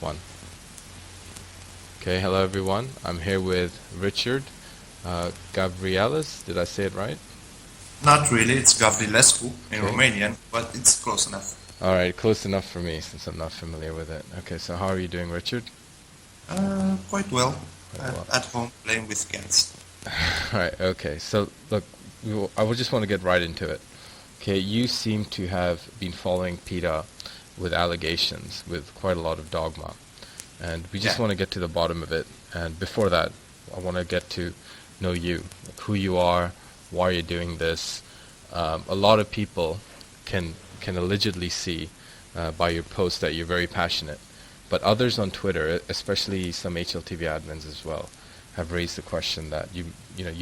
One. Okay, hello everyone. I'm here with Richard Gavrilescu. Did I say it right? Not really, it's Gavrilescu in Okay. Romanian, but it's close enough. All right, close enough for me since I'm not familiar with it. Okay, so how are you doing, Richard? Quite well. Quite well. At home playing with cats. All right, okay. So look, I would just want to get right into it. Okay, you seem to have been following Pita with allegations, with quite a lot of dogma. And we just want to get to the bottom of it. And before that, I want to get to know you, like who you are, why you're doing this. A lot of people can allegedly see by your post that you're very passionate. But others on Twitter, especially some HLTV admins as well, have raised the question that you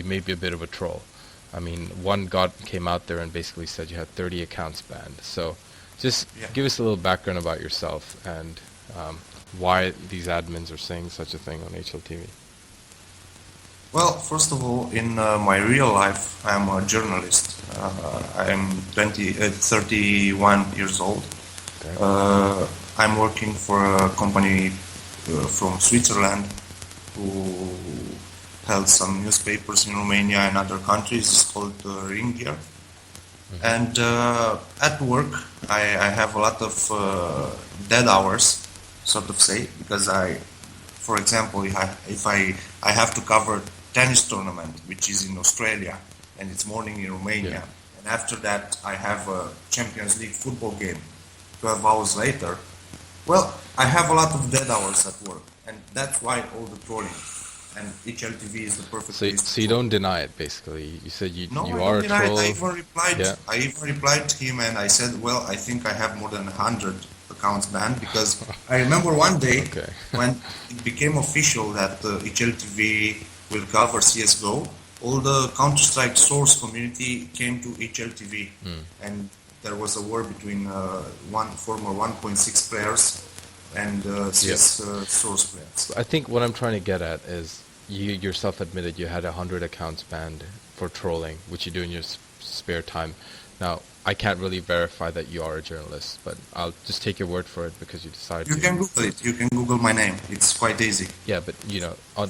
may be a bit of a troll. I mean, one came out there and basically said you had 30 accounts banned. So just give us a little background about yourself and why these admins are saying such a thing on HLTV. Well, first of all, in my real life, I'm a journalist. I'm 31 years old. Okay. I'm working for a company from Switzerland who held some newspapers in Romania and other countries. It's called Ringier. Mm-hmm. And at work, I have a lot of dead hours, sort of say, because for example, if I have to cover tennis tournament, which is in Australia, and it's morning in Romania, and after that I have a Champions League football game 12 hours later, well, I have a lot of dead hours at work, and that's why all the trolling. And HLTV is the perfect place. So you don't deny it, basically. You said you are a troll. I even replied to him, and I said, well, I think I have more than 100 accounts banned, because I remember one day when it became official that HLTV will cover CSGO, all the Counter-Strike source community came to HLTV, and there was a war between former 1.6 players and CS source players. I think what I'm trying to get at is you yourself admitted you had 100 accounts banned for trolling, which you do in your spare time. Now, I can't really verify that you are a journalist, but I'll just take your word for it because you decided to. You can Google it. You can Google my name. It's quite easy. Yeah, but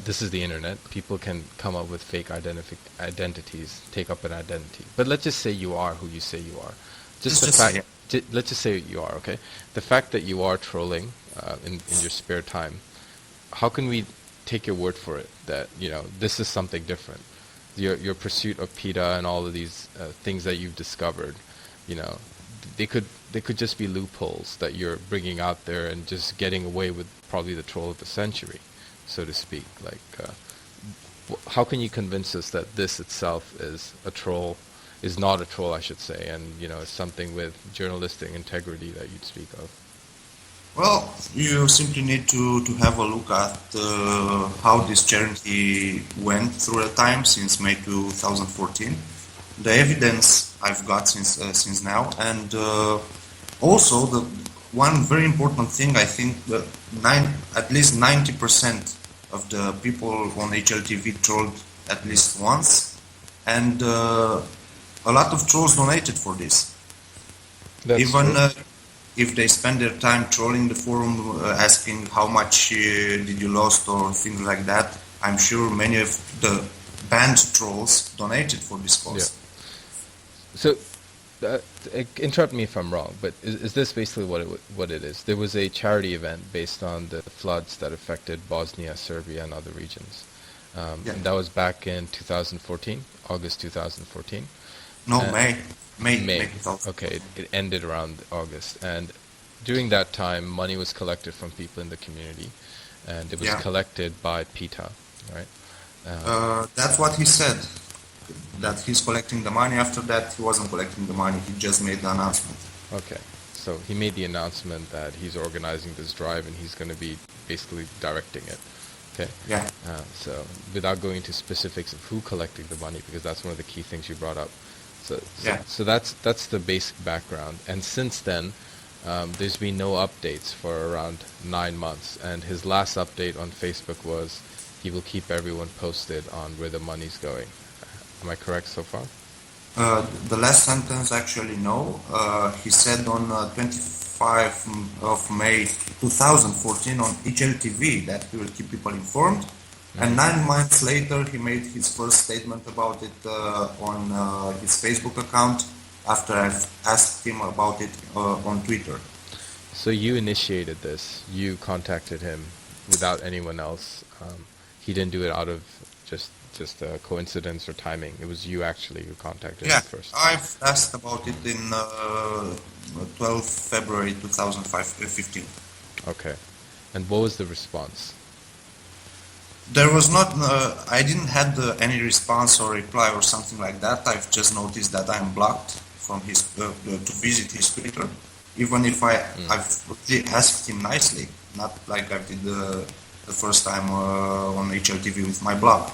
this is the internet. People can come up with fake identities, take up an identity. But let's just say you are who you say you are. Let's just say you are, okay? The fact that you are trolling in your spare time, how can we take your word for it that, this is something different? Your pursuit of Pita and all of these things that you've discovered, they could just be loopholes that you're bringing out there and just getting away with probably the troll of the century, so to speak. Like, how can you convince us that this itself is a troll? Is not a troll, I should say, and it's something with journalistic integrity that you'd speak of? Well, you simply need to have a look at how this charity went through the time since May 2014, the evidence I've got since now, and also the one very important thing, I think that at least 90% of the people on HLTV trolled at least once, and a lot of trolls donated for this. Even if they spend their time trolling the forum, asking how much did you lost or things like that, I'm sure many of the banned trolls donated for this cause. Yeah. So, interrupt me if I'm wrong, but is this basically what it is? There was a charity event based on the floods that affected Bosnia, Serbia, and other regions. And that was back in 2014, August 2014. No, May. Okay, it ended around August, and during that time, money was collected from people in the community, and it was collected by Pita, right? That's what he said. That he's collecting the money. After that, he wasn't collecting the money. He just made the announcement. Okay, so he made the announcement that he's organizing this drive and he's going to be basically directing it. Okay. Yeah. So without going into specifics of who collected the money, because that's one of the key things you brought up. So that's the basic background. And since then, there's been no updates for around 9 months. And his last update on Facebook was he will keep everyone posted on where the money's going. Am I correct so far? The last sentence, actually, no. He said on 25 of May 2014 on HLTV that he will keep people informed. And 9 months later, he made his first statement about it on his Facebook account after I've asked him about it on Twitter. So you initiated this. You contacted him without anyone else. He didn't do it out of just a coincidence or timing. It was you actually who contacted him first. I've asked about it in 12 February 2015. Okay. And what was the response? There was not, I didn't have any response or reply or something like that. I've just noticed that I'm blocked from his, to visit his Twitter. Even if I've really asked him nicely, not like I did the first time on HLTV with my blog.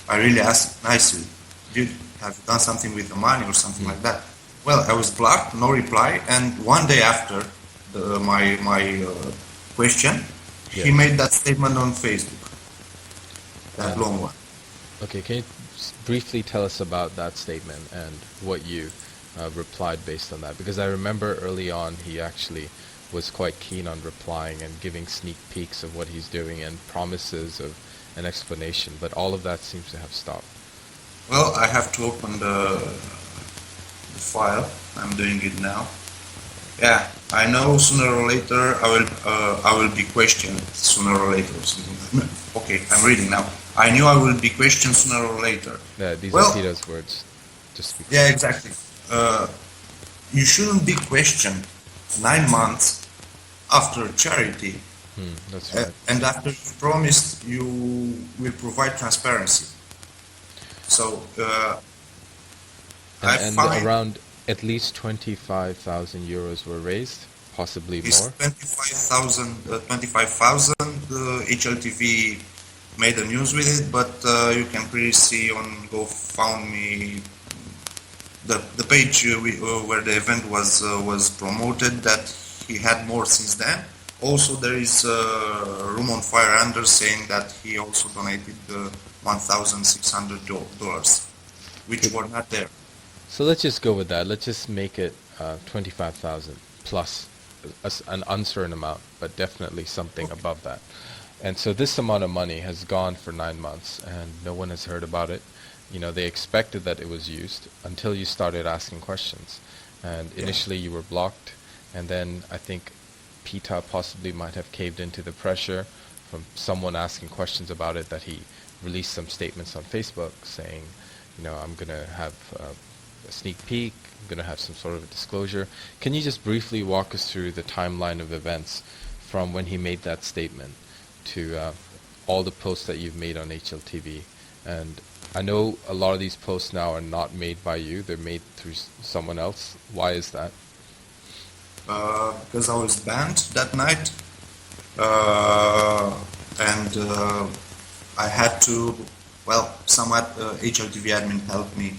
I really asked nicely, dude, have you done something with the money or something like that? Well, I was blocked, no reply, and one day after my question, he made that statement on Facebook. That long one. Okay, can you briefly tell us about that statement and what you replied based on that? Because I remember early on he actually was quite keen on replying and giving sneak peeks of what he's doing and promises of an explanation, but all of that seems to have stopped. Well, I have to open the file. I'm doing it now. Yeah, I know sooner or later I will be questioned sooner or later or something. Okay, I'm reading now. I knew I will be questioned sooner or later. Yeah, these are Pita's words. Yeah, exactly. You shouldn't be questioned 9 months after charity. That's right. And after you promised you will provide transparency. So, and around at least 25,000 euros were raised, possibly more. 25,000. HLTV made the news with it, but you can pretty see on GoFundMe the page where the event was promoted that he had more since then. Also, there is room on Fire Under saying that he also donated $1,600, which were not there. So let's just go with that. Let's just make it 25,000 plus an uncertain amount, but definitely something above that. And so this amount of money has gone for 9 months, and no one has heard about it. You know, they expected that it was used until you started asking questions. And initially you were blocked, and then I think Pita possibly might have caved into the pressure from someone asking questions about it, that he released some statements on Facebook saying, you know, I'm going to have a sneak peek, I'm going to have some sort of a disclosure. Can you just briefly walk us through the timeline of events from when he made that statement to all the posts that you've made on HLTV? And I know a lot of these posts now are not made by you, they're made through someone else. Why is that? Because I was banned that night, and I had to, well, some HLTV admin helped me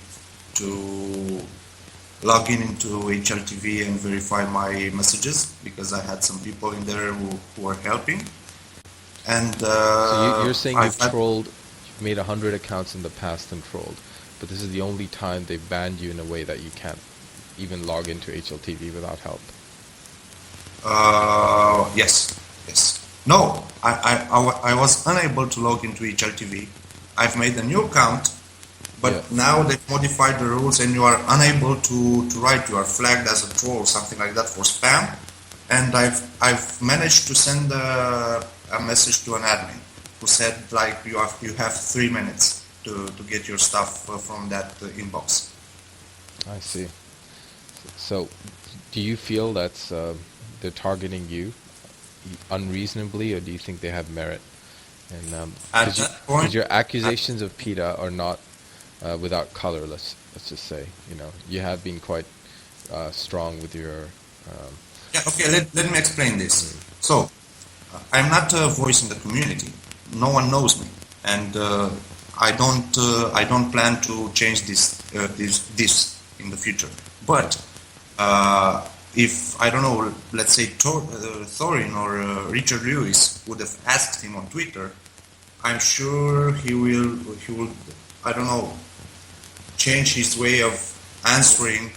to log into HLTV and verify my messages, because I had some people in there who were helping. And so you're saying you've made 100 accounts in the past and trolled, but this is the only time they've banned you in a way that you can't even log into HLTV without help. Yes. No, I was unable to log into HLTV. I've made a new account, but now they've modified the rules and you are unable to write. You are flagged as a troll or something like that for spam. And I've managed to send a message to an admin who said, like, you have 3 minutes to get your stuff from that inbox. I see. So do you feel that's they're targeting you unreasonably, or do you think they have merit? And at that point, your accusations of Pita are not without color. Let's just say, you know, you have been quite strong with your. Okay. Let me explain this. So, I'm not a voice in the community. No one knows me, and I don't plan to change this in the future. But if, I don't know, let's say Thorin or Richard Lewis would have asked him on Twitter, I'm sure he will, I don't know, change his way of answering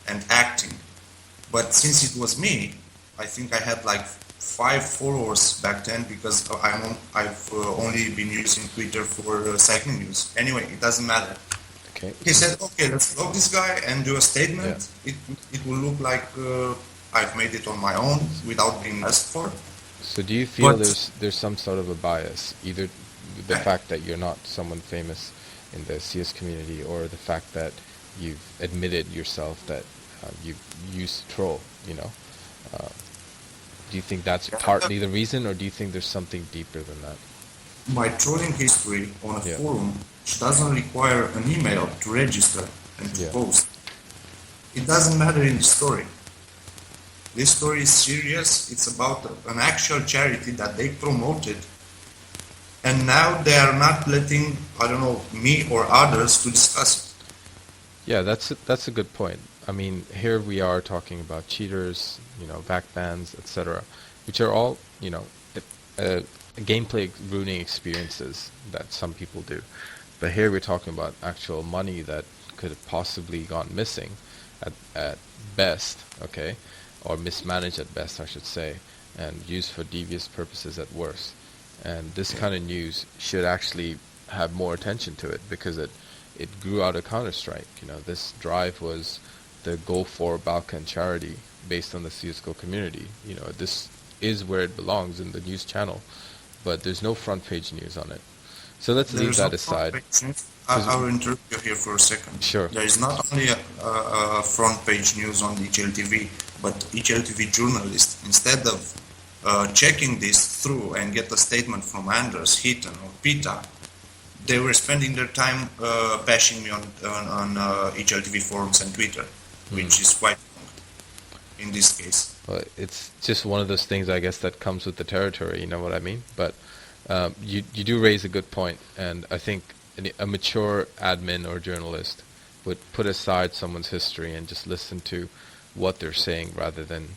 and acting. But since it was me, I think I had like 5 followers back then, because I've only been using Twitter for cycling news. Anyway, it doesn't matter. Okay. He said, okay, let's log this guy and do a statement. Yeah. It will look like I've made it on my own without being asked for. So do you feel there's some sort of a bias, either the fact that you're not someone famous in the CS community, or the fact that you've admitted yourself that you used to troll, you know? Do you think that's partly the reason, or do you think there's something deeper than that? My trolling history on a forum, which doesn't require an email to register and to post, it doesn't matter in the story. This story is serious. It's about an actual charity that they promoted, and now they are not letting, I don't know, me or others to discuss it. Yeah, that's a good point. I mean, here we are talking about cheaters, you know, backbans, etc., which are all, you know, gameplay ruining experiences that some people do. But here we're talking about actual money that could have possibly gone missing at best, okay, or mismanaged at best, I should say, and used for devious purposes at worst. And this kind of news should actually have more attention to it, because it grew out of Counter-Strike. You know, this drive was the GOFORBALKAN charity based on the CSGO community. You know, this is where it belongs, in the news channel, but there's no front page news on it. So let's leave that aside. I will interrupt you here for a second. Sure. There is not only a front page news on the HLTV, but HLTV journalists, instead of checking this through and get a statement from NiP-HeatoN or Pita, they were spending their time bashing me on HLTV forums and Twitter, which is quite wrong in this case. Well, it's just one of those things, I guess, that comes with the territory, you know what I mean? But you do raise a good point, and I think a mature admin or journalist would put aside someone's history and just listen to what they're saying rather than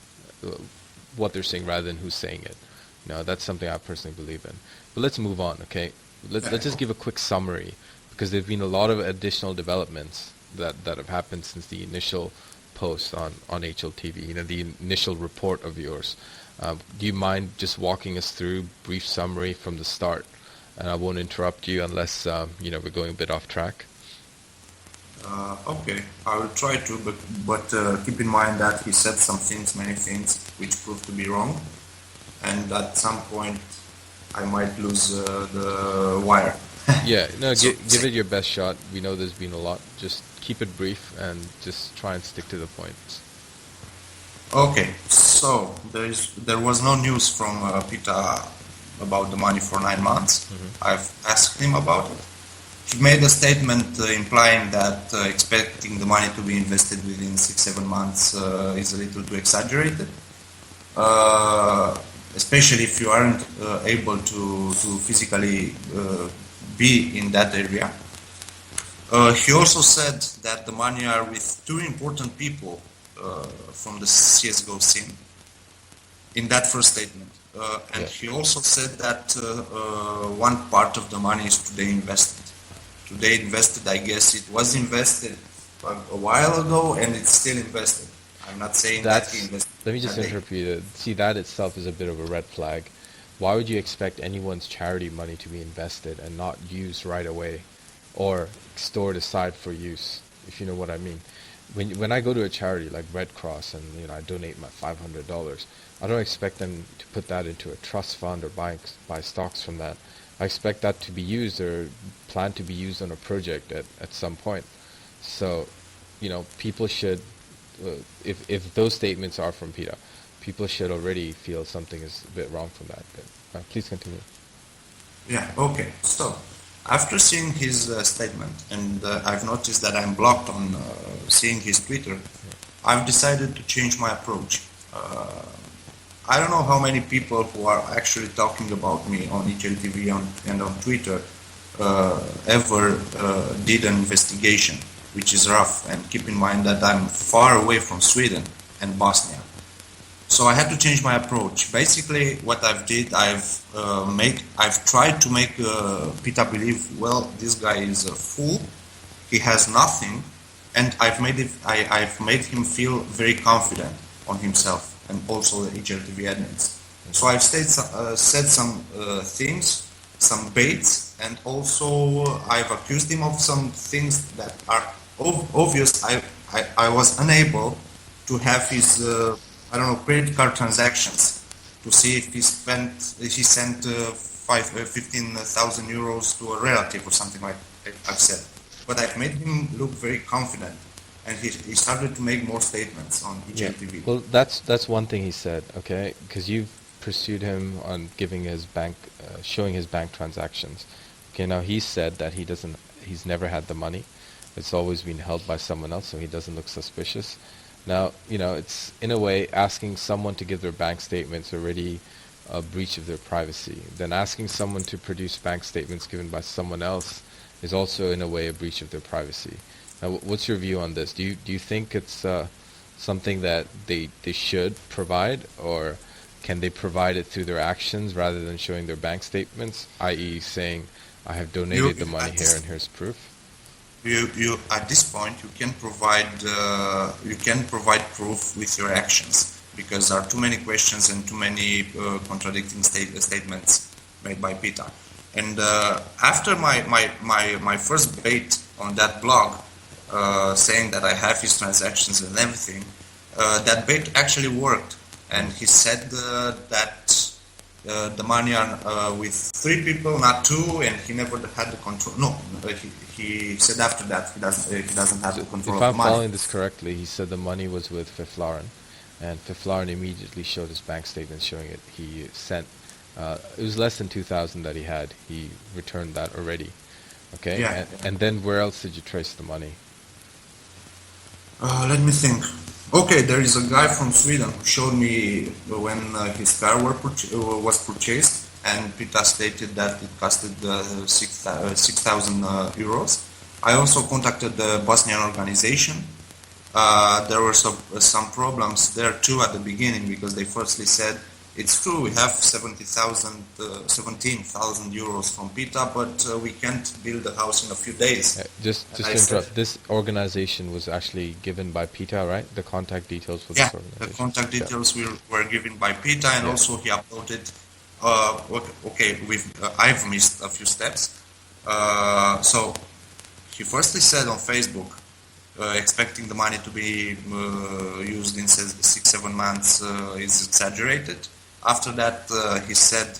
who's saying it. You know, that's something I personally believe in. But let's move on, okay? Let's just give a quick summary, because there have been a lot of additional developments that have happened since the initial post on HLTV, you know, the initial report of yours. Do you mind just walking us through brief summary from the start? And I won't interrupt you unless, you know, we're going a bit off track. Okay, I will try to, but keep in mind that he said some things, many things, which proved to be wrong, and at some point I might lose the wire. Yeah, no, so, give it your best shot. We know there's been a lot. Just keep it brief and just try and stick to the points. Okay, so there was no news from Pita about the money for 9 months. I've asked him about it. He made a statement implying that expecting the money to be invested within 6-7 months is a little too exaggerated, especially if you aren't able to physically be in that area. He also said that the money are with 2 important people from the CSGO scene in that first statement. And he also said that one part of the money is today invested. Today invested, I guess it was invested a while ago and it's still invested. I'm not saying that he invested. Let me just interrupt you. See, that itself is a bit of a red flag. Why would you expect anyone's charity money to be invested and not used right away, or stored aside for use, if you know what I mean? When I go to a charity like Red Cross and, you know, I donate my $500, I don't expect them to put that into a trust fund or buy stocks from that. I expect that to be used or planned to be used on a project at some point. So, you know, people should, if those statements are from Pita, people should already feel something is a bit wrong from that. But, please continue. Yeah, okay. So, after seeing his statement, and I've noticed that I'm blocked on seeing his Twitter, I've decided to change my approach. I don't know how many people who are actually talking about me on HLTV and on Twitter ever did an investigation, which is rough, and keep in mind that I'm far away from Sweden and Bosnia. So I had to change my approach. Basically, what I've did, I've tried to make Pita believe, well, this guy is a fool, he has nothing, and I've made him feel very confident on himself and also the HLTV admins. So I've said some things, some baits, and also I've accused him of some things that are obvious. I was unable to have his credit card transactions to see if he sent 15,000 euros to a relative or something like I've said. But I've made him look very confident, and he started to make more statements on HLTV. Yeah. Well, that's one thing he said, okay? Because you've pursued him on giving his bank, showing his bank transactions. Okay, now he said that he's never had the money. It's always been held by someone else, so he doesn't look suspicious. Now, it's in a way asking someone to give their bank statements already a breach of their privacy. Then asking someone to produce bank statements given by someone else is also in a way a breach of their privacy. Now, what's your view on this? Do you think it's something that they should provide, or can they provide it through their actions rather than showing their bank statements, i.e. saying, I have donated the money here and here's proof? You at this point you can provide proof with your actions, because there are too many questions and too many contradicting statements made by Pita. And after my first bait on that blog, saying that I have his transactions and everything, that bait actually worked, and he said that the money are with 3 people, not 2, and he never had the control. No, he said after that he doesn't have the control of the money. If I'm following this correctly, he said the money was with Fifflaren, and Fifflaren immediately showed his bank statement showing it. He sent, it was less than 2,000 that he had. He returned that already. Okay, yeah. And then where else did you trace the money? Let me think. Okay, there is a guy from Sweden who showed me when his car was purchased, and Pita stated that it costed 6,000 euros. I also contacted the Bosnian organization. There were some problems there too at the beginning, because they firstly said, it's true, we have 17,000 euros from Pita, but we can't build a house in a few days. Just to interrupt, this organization was actually given by Pita, right? The contact details for this organization. The contact details were given by Pita, and also he uploaded. I've missed a few steps. So he firstly said on Facebook, expecting the money to be used in 6-7 months is exaggerated. After that, he said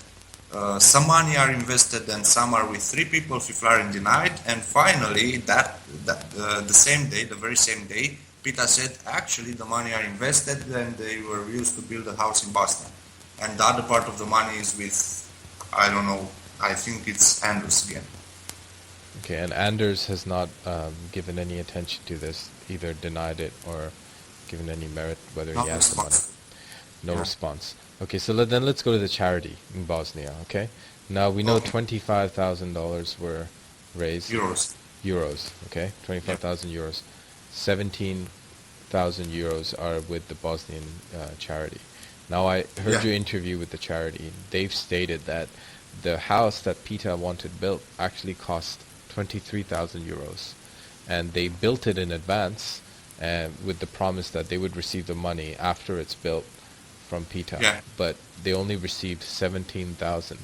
some money are invested and some are with 3 people. Fifflaren denied, and finally, the very same day, Pita said actually the money are invested and they were used to build a house in Bosnia, and the other part of the money is with, I don't know, I think it's Anders again. Okay, and Anders has not given any attention to this, either denied it or given any merit whether he has the money. No response. Okay, so then let's go to the charity in Bosnia, okay? Now, we know $25,000 were raised. Euros, okay? 25,000 euros. 17,000 euros are with the Bosnian charity. Now, I heard your interview with the charity. They've stated that the house that Pita wanted built actually cost 23,000 euros. And they built it in advance with the promise that they would receive the money after it's built from Pita, but they only received 17,000.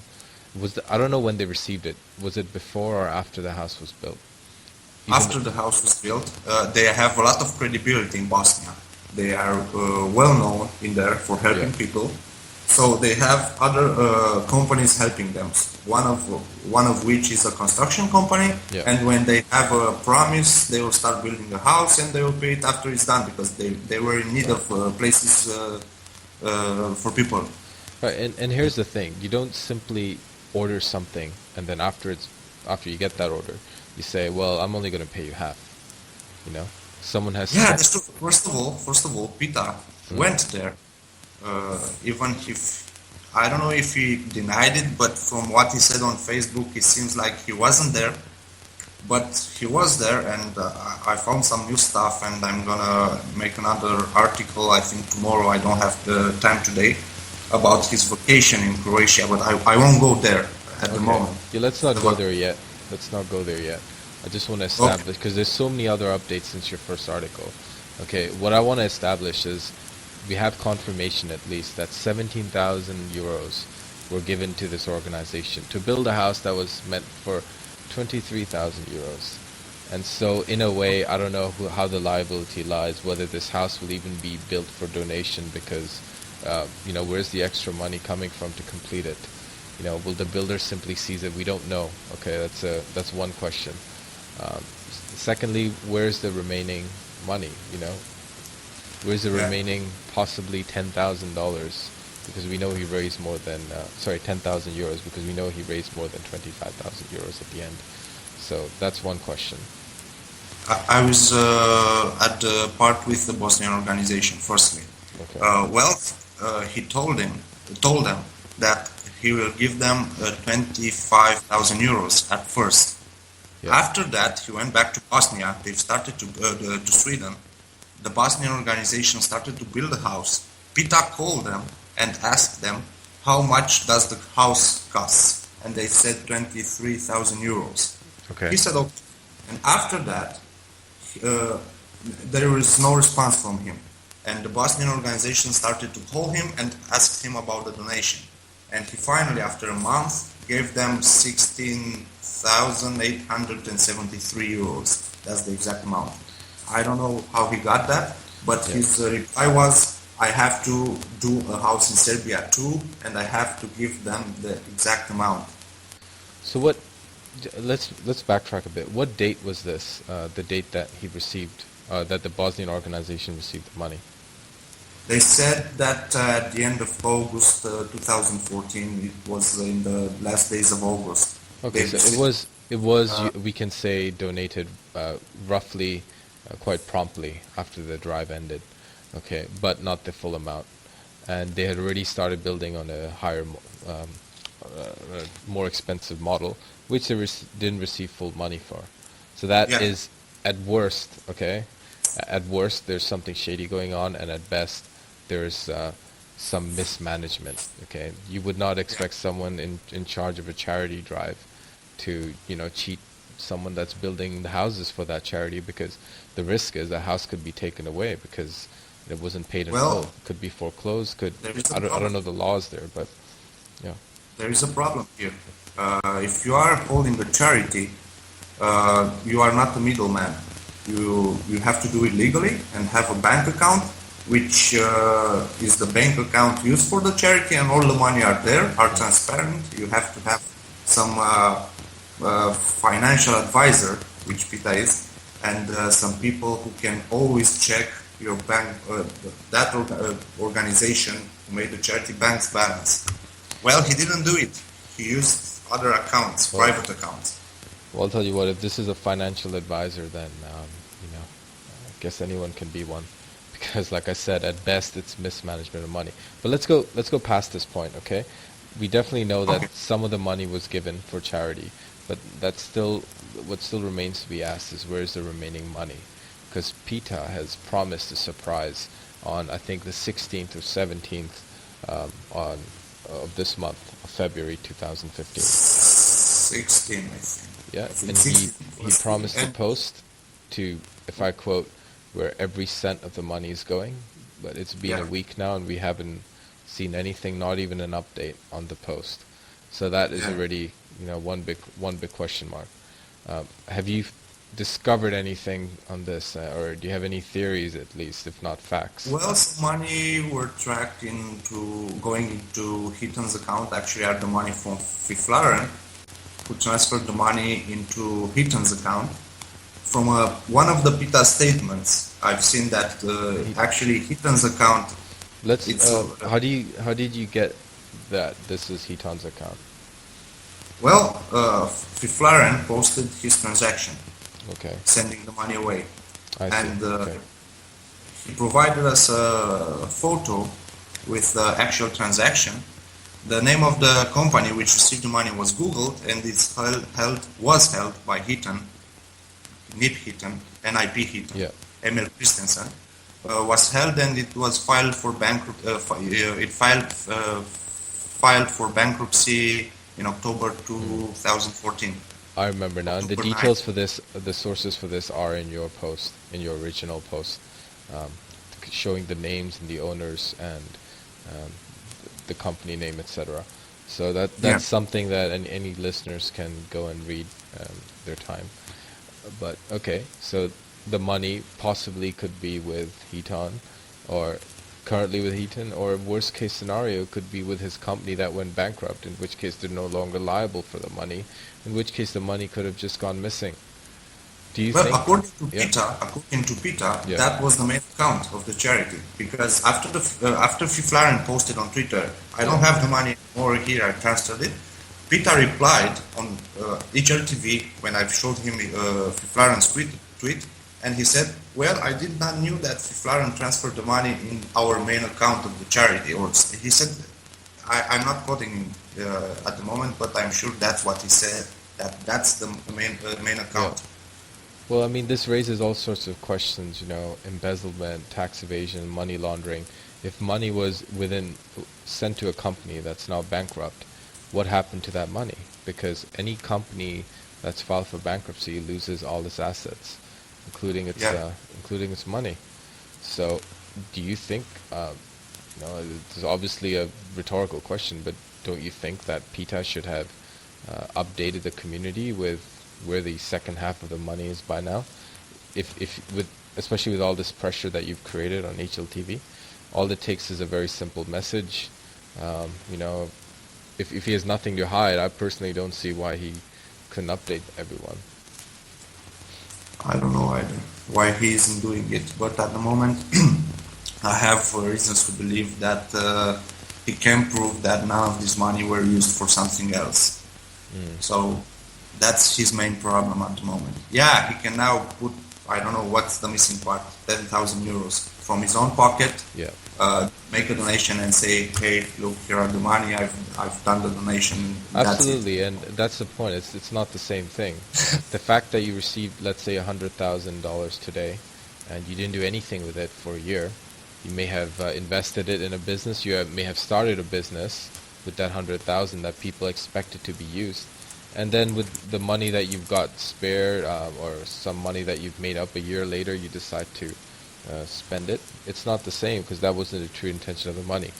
I don't know when they received it. Was it before or after the house was built? After the house was built, they have a lot of credibility in Bosnia. They are well known in there for helping people. So they have other companies helping them. One of which is a construction company, and when they have a promise, they will start building a house and they will pay it after it's done, because they were in need of places for people. Right, and here's the thing: you don't simply order something and then after you get that order, you say, "Well, I'm only going to pay you half." You know, someone has. Yeah, that's true. First of all, Pita went there. Even if I don't know if he denied it, but from what he said on Facebook, it seems like he wasn't there. But he was there, and I found some new stuff, and I'm gonna make another article, I think tomorrow. I don't have the time today, about his vacation in Croatia, but I won't go there at the moment. Yeah, let's not go there yet. I just want to Okay. establish, because there's so many other updates since your first article. Okay, what I want to establish is we have confirmation at least that 17,000 euros were given to this organization to build a house that was meant for 23,000 euros. And so in a way, I don't know how the liability lies, whether this house will even be built for donation because, where's the extra money coming from to complete it? Will the builder simply seize it? We don't know. Okay, that's one question. Secondly, where's the remaining money? Where's the remaining possibly $10,000? Because we know he raised more than 10,000 euros, because we know he raised more than 25,000 euros at the end. So that's one question. I was at the part with the Bosnian organization. Firstly, okay. he told them that he will give them 25,000 euros at first. Yeah. After that, he went back to Bosnia. They started to Sweden. The Bosnian organization started to build a house. Pita called them and asked them, how much does the house cost? And they said 23,000 euros. Okay. He said, okay. And after that, there was no response from him. And the Bosnian organization started to call him and asked him about the donation. And he finally, after a month, gave them 16,873 euros. That's the exact amount. I don't know how he got that, but his reply was, I have to do a house in Serbia too, and I have to give them the exact amount. So let's backtrack a bit. What date was this, the date that he received, that the Bosnian organization received the money? They said that at the end of August 2014, it was in the last days of August. Okay, so it was we can say donated roughly quite promptly after the drive ended. Okay, but not the full amount. And they had already started building on a higher, more expensive model, which they didn't receive full money for. So that is at worst, okay? At worst, there's something shady going on, and at best, there's some mismanagement, okay? You would not expect someone in charge of a charity drive to, cheat someone that's building the houses for that charity, because the risk is the house could be taken away because it wasn't paid in full. Could be foreclosed. I don't know the laws there, but yeah. There is a problem here. If you are holding a charity, you are not the middleman. You have to do it legally and have a bank account, which is the bank account used for the charity, and all the money are transparent. You have to have some financial advisor, which Pita is, and some people who can always check your bank, organization who made the charity bank's balance. Well, he didn't do it. He used other accounts, private accounts. Well, I'll tell you what, if this is a financial advisor, then, I guess anyone can be one. Because, like I said, at best, it's mismanagement of money. But let's go past this point, okay? We definitely know that some of the money was given for charity. But what still remains to be asked is, where's the remaining money? Because Pita has promised a surprise on, I think, the 16th or 17th of this month, of February 2015. 16, I think. Yeah, and he promised to post to, if I quote, where every cent of the money is going. But it's been a week now, and we haven't seen anything, not even an update on the post. So that is already, one big question mark. Have you discovered anything on this, or do you have any theories, at least, if not facts? Well, some money were tracked going into HeatoN's account. Actually, are the money from Fifflaren, who transferred the money into HeatoN's account. From one of the Pita statements, I've seen that actually HeatoN's account. How did you get that this is HeatoN's account? Well, Fifflaren posted his transaction. Okay. Sending the money away. I see. He provided us a photo with the actual transaction. The name of the company which received the money was Googled, and it's was held by HeatoN, NiP-HeatoN, NiP-HeatoN, Emil Christensen, was held, and it was filed for filed for bankruptcy in October 2014. I remember now, and the October details 9th. for this, the sources for this are in your post, in your original post, um, showing the names and the owners and um, the company name, etc. So Yeah. that's something that any listeners can go and read their time. But okay, so the money possibly could be with HeatoN, or currently with HeatoN, or worst case scenario could be with his company that went bankrupt, in which case they're no longer liable for the money, in which case the money could have just gone missing. Do you Well, think? Yeah, according to Pita, yeah, that was the main account of the charity. Because after Fifflaren posted on Twitter, I don't yeah. have the money anymore here. I transferred it. Pita replied on HLTV when I showed him Fifflaren's tweet, and he said, "Well, I did not knew that Fifflaren transferred the money in our main account of the charity." Or he said, I'm not quoting him at the moment, but I'm sure that's what he said. That's the main Yeah. account. Well, I mean, this raises all sorts of questions, embezzlement, tax evasion, money laundering. If money was sent to a company that's now bankrupt, what happened to that money? Because any company that's filed for bankruptcy loses all its assets, including its Yeah. including its money. So, do you think, it's obviously a rhetorical question, but don't you think that Pita should have updated the community with where the second half of the money is by now? If with especially with all this pressure that you've created on HLTV, all it takes is a very simple message. If he has nothing to hide, I personally don't see why he couldn't update everyone. I don't know either why he isn't doing it, but at the moment, I have reasons to believe that he can prove that none of this money were used for something else. So that's his main problem at the moment. Yeah, he can now put, I don't know what's the missing part, 10,000 euros from his own pocket, Yeah. make a donation and say, hey, look, here are the money, I've done the donation. Absolutely, and that's the point. It's not the same thing. The fact that you received, let's say, $100,000 today, and you didn't do anything with it for a year, you may have invested it in a business. May have started a business with that 100,000 that people expected to be used, and then with the money that you've got spared, or some money that you've made up a year later, you decide to spend it. It's not the same because that wasn't the true intention of the money.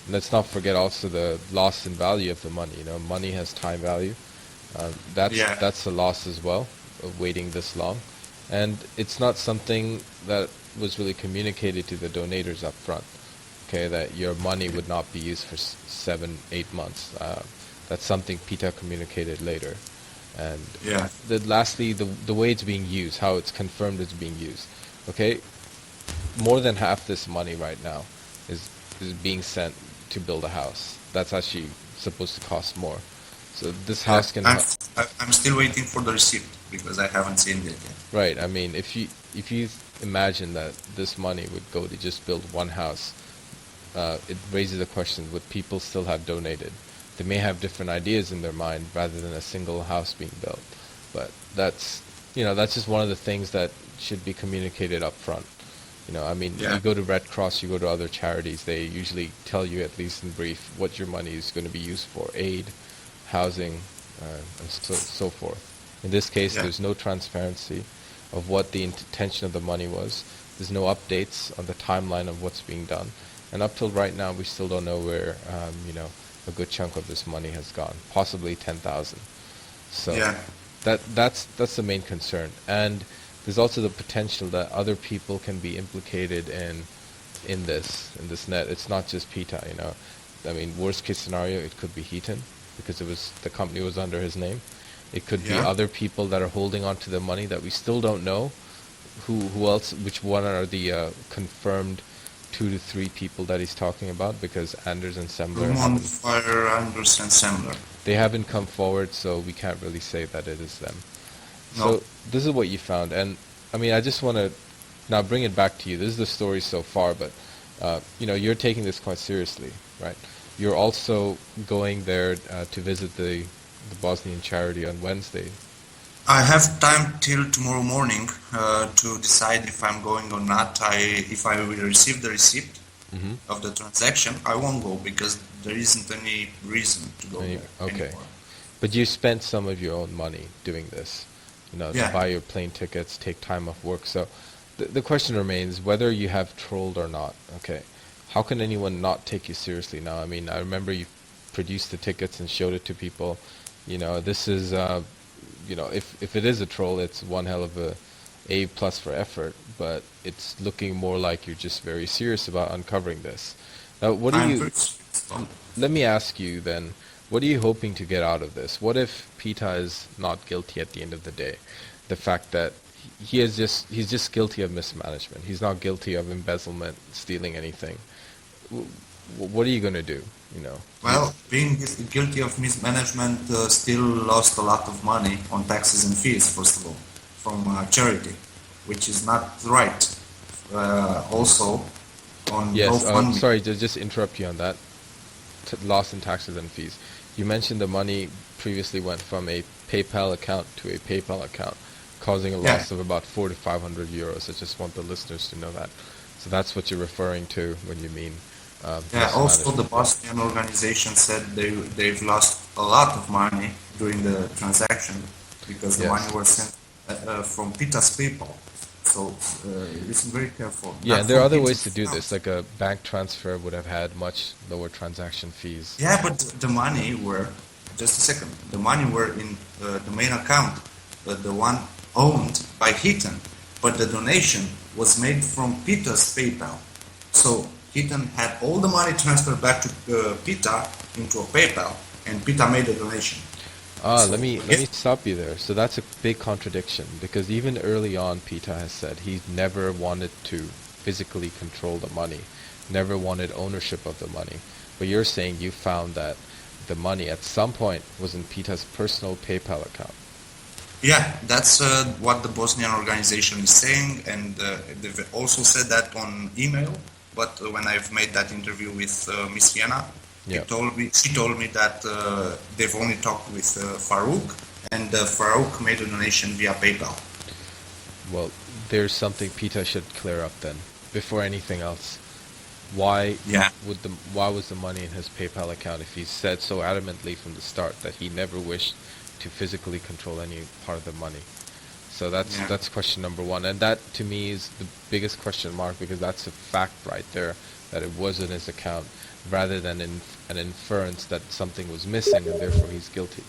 And let's not forget also the loss in value of the money. Money has time value. That's a loss as well of waiting this long, and it's not something that was really communicated to the donators up front. Okay, that your money would not be used for 7-8 months. That's something Pita communicated later. And Yeah. lastly, the way it's being used, how it's confirmed it's being used. Okay, more than half this money right now is being sent to build a house. That's actually supposed to cost more. So this house can. I'm still waiting for the receipt because I haven't seen it yet. Right. I mean, if you imagine that this money would go to just build one house, it raises the question: would people still have donated? They may have different ideas in their mind rather than a single house being built. But that's just one of the things that should be communicated up front. I mean, you go to Red Cross, you go to other charities, they usually tell you, at least in brief, what your money is going to be used for: aid, housing, and so forth. In this case, there's no transparency of what the intention of the money was. There's no updates on the timeline of what's being done. And up till right now, we still don't know where, a good chunk of this money has gone, possibly 10,000. So that's the main concern. And there's also the potential that other people can be implicated in this net. It's not just Pita, I mean, worst case scenario, it could be HeatoN, because the company was under his name. It could be other people that are holding on to the money that we still don't know who else, which one are the confirmed 2 to 3 people that he's talking about, because Anders and Semler they haven't come forward, so we can't really say that it is them. No. So this is what you found, and I mean, I just want to now bring it back to you. This is the story so far, but you're taking this quite seriously, right? You're also going there to visit the Bosnian charity on Wednesday. I have time till tomorrow morning to decide if I'm going or not. If I will receive the receipt of the transaction, I won't go because there isn't any reason to go there Okay. anymore. But you spent some of your own money doing this, to Yeah. buy your plane tickets, take time off work. So the question remains whether you have trolled or not. Okay, how can anyone not take you seriously now? I mean, I remember you produced the tickets and showed it to people. This is, if it is a troll, it's one hell of a plus for effort. But it's looking more like you're just very serious about uncovering this. Now, what do I'm you? very serious. Let me ask you then, what are you hoping to get out of this? What if Pita is not guilty at the end of the day? The fact that he's just guilty of mismanagement. He's not guilty of embezzlement, stealing anything. What are you going to do? Well, being guilty of mismanagement still lost a lot of money on taxes and fees, first of all, from charity, which is not right. Also, on Yes, GoFundMe. sorry to just interrupt you on that. Loss in taxes and fees. You mentioned the money previously went from a PayPal account to a PayPal account, causing a loss of about 400 to 500 euros. I just want the listeners to know that. So that's what you're referring to when you mean. Yeah, also the Bosnian organization said they've lost a lot of money during the transaction because the money was sent from Pitas people. So listen very careful. Yeah, Not and there are from other Pitas ways to do account. this. Like a bank transfer would have had much lower transaction fees. Yeah, but the money were, just a second, the money were in the main account, the one owned by HeatoN, but the donation was made from Pita's PayPal. So HeatoN had all the money transferred back to Pita into a PayPal, and Pita made the donation. So, Let me stop you there. So that's a big contradiction because even early on, Pita has said he never wanted to physically control the money, never wanted ownership of the money. But you're saying you found that the money at some point was in Pita's personal PayPal account. Yeah, that's what the Bosnian organization is saying, and they've also said that on email. But when I've made that interview with Miss Vienna, Yeah. she told me that they've only talked with Farouk, and Farouk made a donation via PayPal. Well, there's something Pita should clear up then, before anything else. Why why was the money in his PayPal account if he said so adamantly from the start that he never wished to physically control any part of the money? So that's question number one, and that to me is the biggest question mark because that's a fact right there that it was in his account, rather than an inference that something was missing and therefore he's guilty.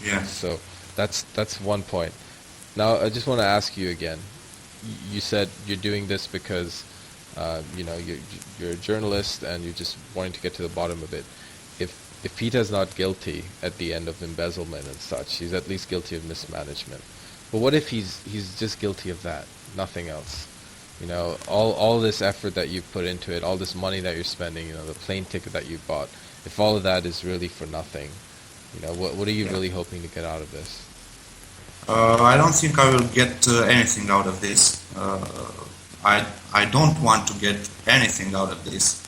Yeah. So that's one point. Now I just want to ask you again. You said you're doing this because you're a journalist and you're just wanting to get to the bottom of it. If Pita's not guilty at the end of embezzlement and such, he's at least guilty of mismanagement. But what if he's just guilty of that, nothing else? All this effort that you put into it, all this money that you're spending, the plane ticket that you bought, if all of that is really for nothing, what are you really hoping to get out of this? I don't think I will get anything out of this. I don't want to get anything out of this.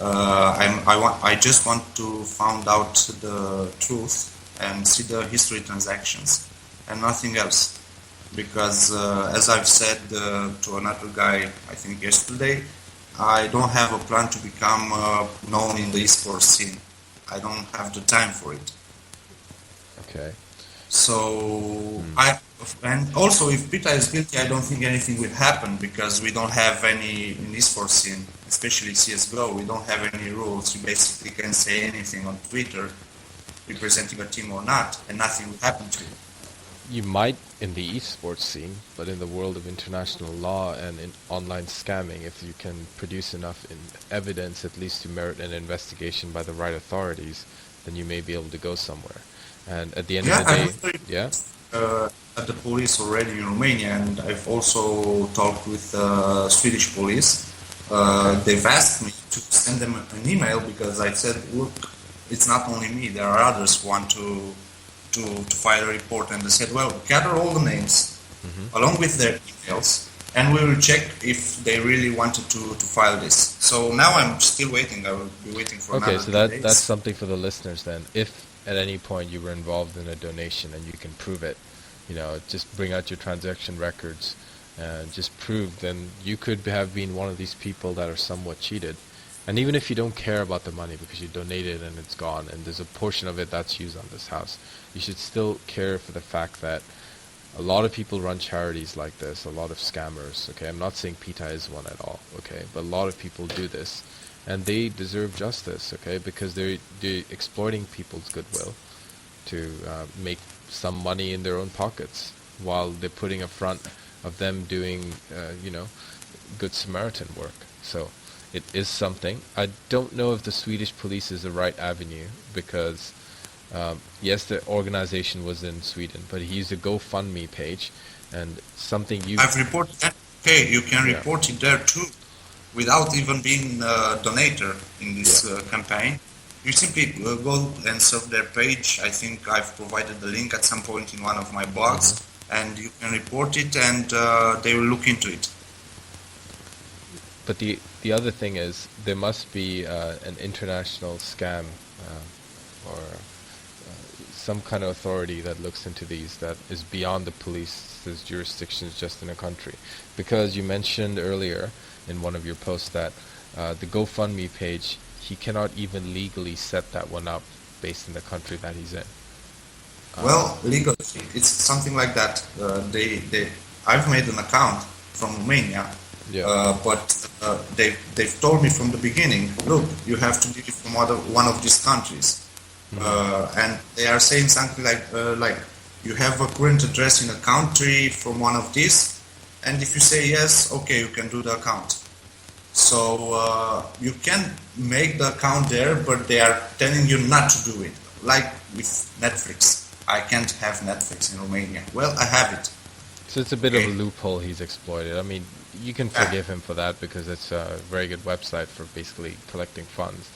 I just want to find out the truth and see the history transactions and nothing else. Because as I've said to another guy, I think yesterday, I don't have a plan to become known in the esports scene. I don't have the time for it. Okay. So and also if Pita is guilty, I don't think anything will happen because we don't have any in esports scene, especially CSGO. We don't have any rules. You basically can say anything on Twitter, representing a team or not, and nothing will happen to you. You might in the esports scene, but in the world of international law and in online scamming, if you can produce enough evidence at least to merit an investigation by the right authorities, then you may be able to go somewhere. And at the end of the day, at the police already in Romania, and I've also talked with Swedish police. They've asked me to send them an email because I said, look, it's not only me, there are others who want to file a report, and they said, well, gather all the names along with their emails and we will check if they really wanted to file this. So now I'm still waiting. I will be waiting for another 2 days. That's something for the listeners then. If at any point you were involved in a donation and you can prove it, just bring out your transaction records and just prove, then you could have been one of these people that are somewhat cheated, And even if you don't care about the money because you donated and it's gone and there's a portion of it that's used on this house, you should still care for the fact that a lot of people run charities like this, a lot of scammers, okay? I'm not saying Pita is one at all, okay? But a lot of people do this, and they deserve justice, okay? Because they're exploiting people's goodwill to make some money in their own pockets while they're putting a front of them doing, Good Samaritan work. So it is something. I don't know if the Swedish police is the right avenue because, yes, the organization was in Sweden, but he used a GoFundMe page and something you... I've reported that. Okay, you can report it there too, without even being a donator in this campaign. You simply go and surf their page. I think I've provided the link at some point in one of my blogs, and you can report it, and they will look into it. But the other thing is, there must be an international scam or some kind of authority that looks into these that is beyond the police's jurisdictions just in a country. Because you mentioned earlier in one of your posts that the GoFundMe page, he cannot even legally set that one up based in the country that he's in. Well, legally, it's something like that. I've made an account from Romania, but they've told me from the beginning, look, you have to be from one of these countries. And they are saying something like you have a current address in a country from one of these, and if you say yes, okay, you can do the account. So you can make the account there, but they are telling you not to do it. Like with Netflix. I can't have Netflix in Romania. Well, I have it. So it's a bit of a loophole he's exploited. I mean, you can forgive him for that because it's a very good website for basically collecting funds.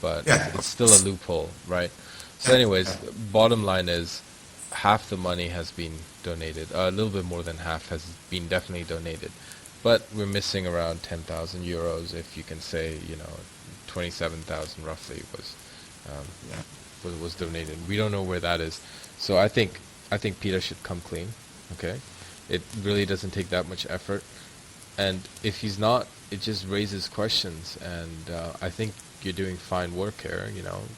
But it's still a loophole, right? So anyways, bottom line is half the money has been donated. A little bit more than half has been definitely donated. But we're missing around 10,000 euros, if you can say, 27,000 roughly was donated. We don't know where that is. So I think Pita should come clean, okay? It really doesn't take that much effort. And if he's not, it just raises questions. And I think you're doing fine work here,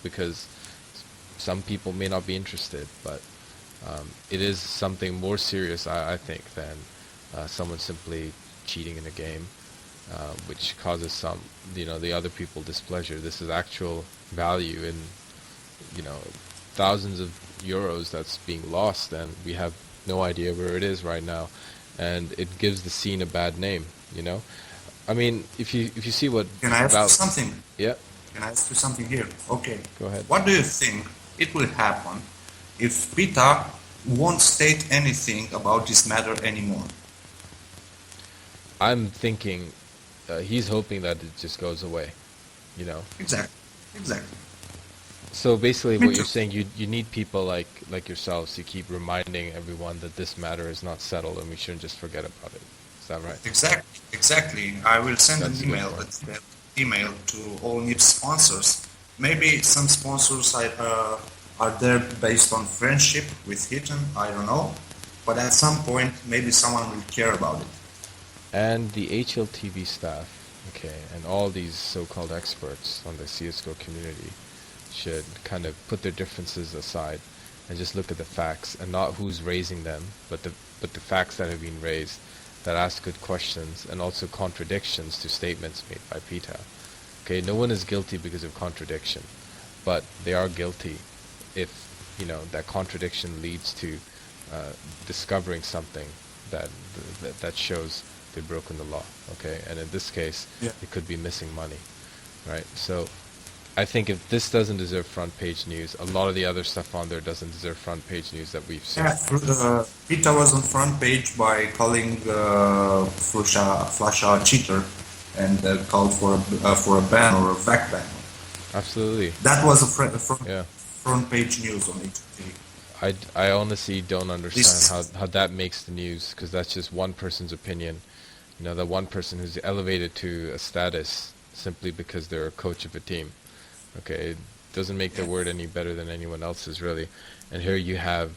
because some people may not be interested, but it is something more serious, I think, than someone simply cheating in a game, which causes the other people displeasure. This is actual value in, thousands of euros that's being lost, and we have no idea where it is right now, and it gives the scene a bad name. I mean, if you see what... Can I ask you something? Yeah. Can I ask you something here? Okay. Go ahead. What do you think it will happen if Pita won't state anything about this matter anymore? I'm thinking he's hoping that it just goes away, Exactly. So basically what you're saying, you need people like yourselves to keep reminding everyone that this matter is not settled and we shouldn't just forget about it. Is that right? Exactly. I will send an email to all NiP sponsors. Maybe some sponsors are there based on friendship with HeatoN, I don't know. But at some point, maybe someone will care about it. And the HLTV staff, okay, and all these so-called experts on the CSGO community should kind of put their differences aside and just look at the facts, and not who's raising them, but the facts that have been raised that ask good questions, and also contradictions to statements made by Pita. Okay, no one is guilty because of contradiction, but they are guilty if that contradiction leads to discovering something that shows they've broken the law. Okay, and in this case, it could be missing money, right? So I think if this doesn't deserve front page news, a lot of the other stuff on there doesn't deserve front page news that we've seen. Yeah, Pita was on front page by calling Flasha a cheater and called for a ban or a fact ban. Absolutely. That was a front page news on HLTV. I honestly don't understand how that makes the news, because that's just one person's opinion. That one person who's elevated to a status simply because they're a coach of a team. Okay, it doesn't make their word any better than anyone else's, really. And here you have,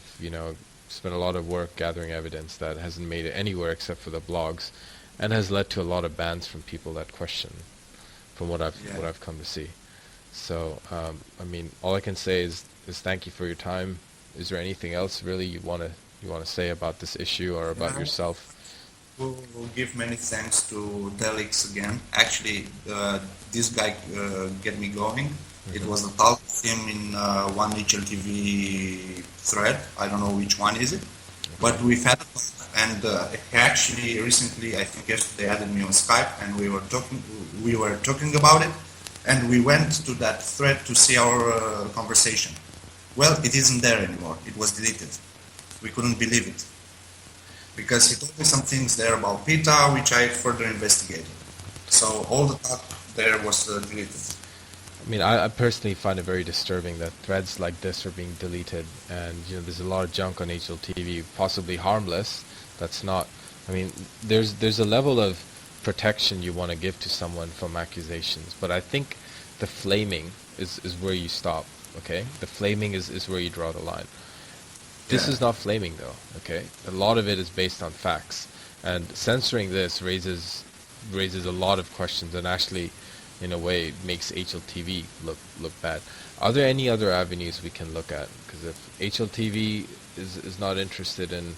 spent a lot of work gathering evidence that hasn't made it anywhere except for the blogs, and has led to a lot of bans from people that question from what I've come to see. So I mean, all I can say is thank you for your time. Is there anything else really you want to say about this issue or about yourself? We'll give many thanks to Delix again. Actually, this guy get me going. It was a talk with him in one HLTV thread. I don't know which one is it, but we've had a talk, and he actually recently, I think yesterday, added me on Skype, and we were talking about it, and we went to that thread to see our conversation. Well, it isn't there anymore. It was deleted. We couldn't believe it, because he told me some things there about Pita, which I further investigated. So all the talk there was deleted. I mean, I personally find it very disturbing that threads like this are being deleted, and there's a lot of junk on HLTV, possibly harmless. That's not. I mean, there's a level of protection you want to give to someone from accusations, but I think the flaming is where you stop. Okay, the flaming is where you draw the line. This is not flaming though. Okay, a lot of it is based on facts, and censoring this raises a lot of questions, and actually, in a way, makes HLTV look bad. Are there any other avenues we can look at? Because if HLTV is not interested in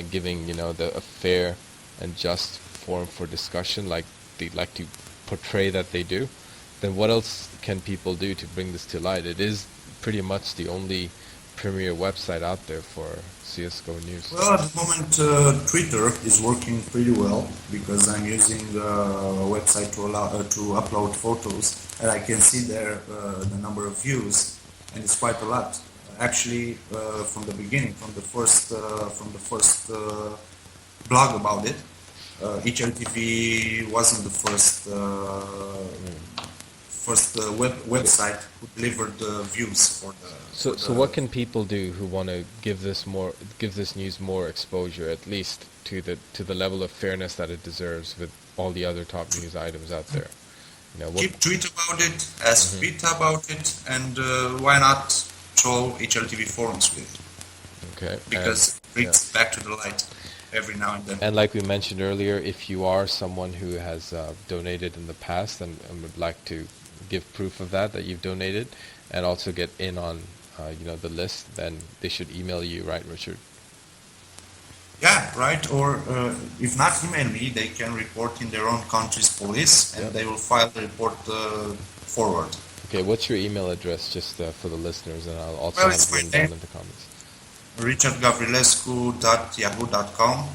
giving a fair and just forum for discussion like they like to portray that they do, then what else can people do to bring this to light? It is pretty much the only premier website out there for CSGO news. Well, at the moment, Twitter is working pretty well because I'm using a website to upload photos, and I can see there the number of views, and it's quite a lot. Actually, from the beginning, from the first blog about it, HLTV wasn't the first website who delivered the views for the. So what can people do who want to give this news more exposure, at least to the level of fairness that it deserves with all the other top news items out there? Keep tweet about it, ask Pita about it, and why not troll HLTV forums with it? Okay. Because it brings back to the light every now and then. And like we mentioned earlier, if you are someone who has donated in the past and would like to give proof of that you've donated, and also get in on the list, then they should email you, right, Richard? Yeah, right. Or if not email me, they can report in their own country's police, and they will file the report forward. Okay, what's your email address, just for the listeners, and I'll also have it written down in the comments. richardgavrilescu.yahoo.com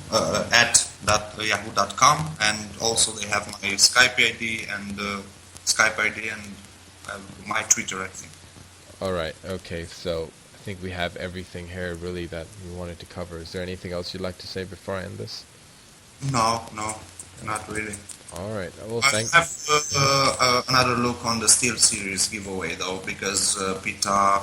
@yahoo.com, and also they have my Skype ID and my Twitter, I think. All right. Okay. So I think we have everything here really that we wanted to cover. Is there anything else you'd like to say before I end this? No, not really. All right. Well, I have another look on the Steelseries giveaway though, because Pita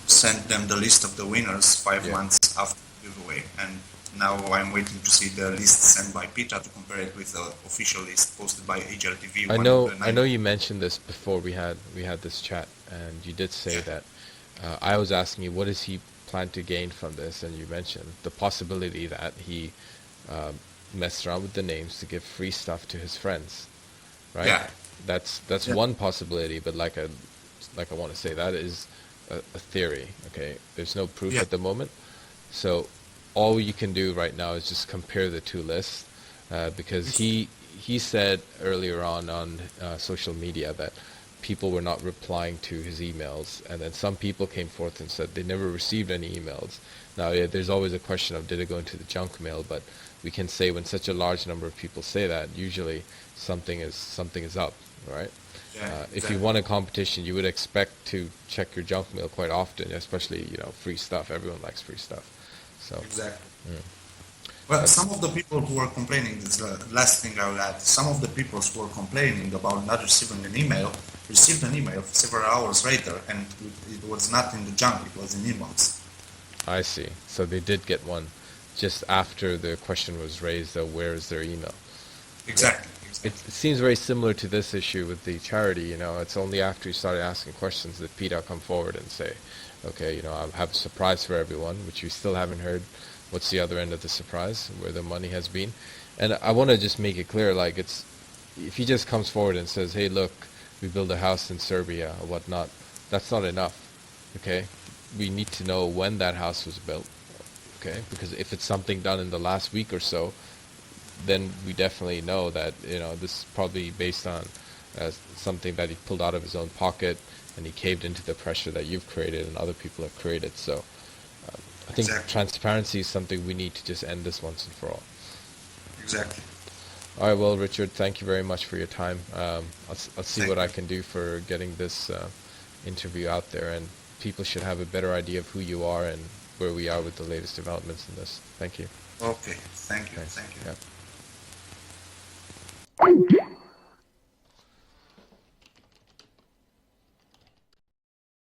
sent them the list of the winners 5 months after the giveaway, and now I'm waiting to see the list sent by Pita to compare it with the official list posted by HLTV. I know you mentioned this before we had this chat, and you did say that I was asking you what does he plan to gain from this, and you mentioned the possibility that he messed around with the names to give free stuff to his friends, right? Yeah. That's one possibility, but like I want to say, that is a theory. Okay, there's no proof at the moment, so all you can do right now is just compare the two lists, because he said earlier on social media that people were not replying to his emails, and then some people came forth and said they never received any emails. Now, there's always a question of did it go into the junk mail, but we can say when such a large number of people say that, usually something is up, right? Yeah, if you won a competition, you would expect to check your junk mail quite often, especially free stuff. Everyone likes free stuff. So exactly. Well, some of the people who were complaining, this is the last thing I will add, some of the people who were complaining about not receiving an email received an email several hours later, and it was not in the junk, it was in inbox. I see. So they did get one just after the question was raised, though, where is their email? Exactly. It seems very similar to this issue with the charity. It's only after you started asking questions that Pita come forward and say, okay, I have a surprise for everyone, which we still haven't heard. What's the other end of the surprise, where the money has been? And I want to just make it clear, like, if he just comes forward and says, hey, look, we built a house in Serbia or whatnot, that's not enough, okay? We need to know when that house was built, okay? Because if it's something done in the last week or so, then we definitely know that, you know, this is probably based on something that he pulled out of his own pocket, and he caved into the pressure that you've created and other people have created. So I think transparency is something we need to just end this once and for all. Exactly. All right, well, Richard, thank you very much for your time. I'll see what I can do for getting this interview out there, and people should have a better idea of who you are and where we are with the latest developments in this. Thank you. Okay, thank you. Thanks. Thank you. Yeah.